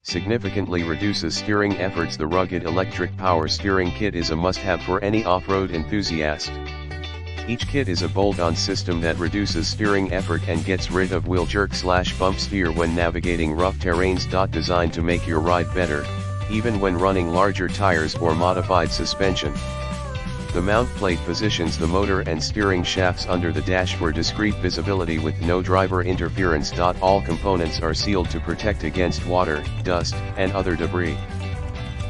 significantly reduces steering efforts. The rugged electric power steering kit is a must-have for any off-road enthusiast. Each kit is a bolt-on system that reduces steering effort and gets rid of wheel jerk/bump steer when navigating rough terrains. Designed to make your ride better, even when running larger tires or modified suspension. The mount plate positions the motor and steering shafts under the dash for discreet visibility with no driver interference. All components are sealed to protect against water, dust, and other debris.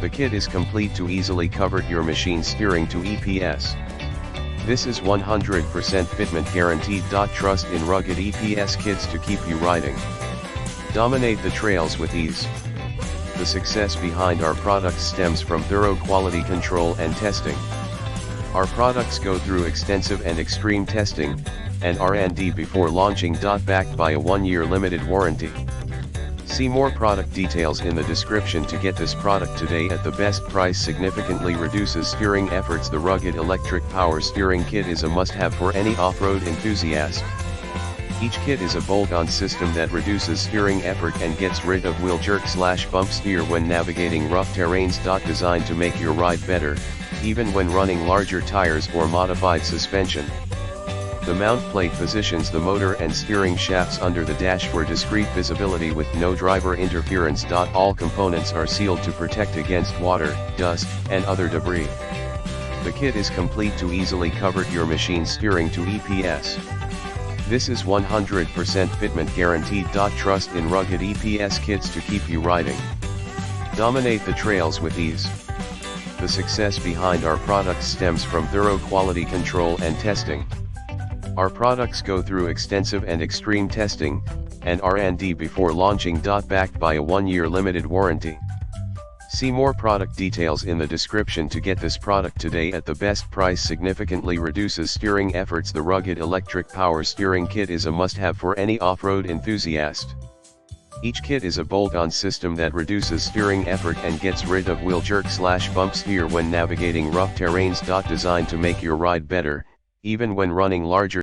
The kit is complete to easily convert your machine steering to EPS. This is 100% fitment guaranteed. Trust in rugged EPS kits to keep you riding. Dominate the trails with ease. The success behind our products stems from thorough quality control and testing. Our products go through extensive and extreme testing and R&D before launching. Backed by a 1-year limited warranty. See more product details in the description to get this product today at the best price. Significantly reduces steering efforts. The rugged electric power steering kit is a must-have for any off-road enthusiast. Each kit is a bolt-on system that reduces steering effort and gets rid of wheel jerk/bump steer when navigating rough terrains. Designed to make your ride better, even when running larger tires or modified suspension. The mount plate positions the motor and steering shafts under the dash for discreet visibility with no driver interference. All components are sealed to protect against water, dust, and other debris. The kit is complete to easily convert your machine steering to EPS. This is 100% fitment guaranteed. Trust in rugged EPS kits to keep you riding. Dominate the trails with ease. The success behind our products stems from thorough quality control and testing. Our products go through extensive and extreme testing and R&D before launching. Backed by a 1-year limited warranty. See more product details in the description to get this product today at the best price. Significantly reduces steering efforts. The rugged electric power steering kit is a must-have for any off-road enthusiast. Each kit is a bolt-on system that reduces steering effort and gets rid of wheel jerk/bump steer when navigating rough terrains. Designed to make your ride better, even when running larger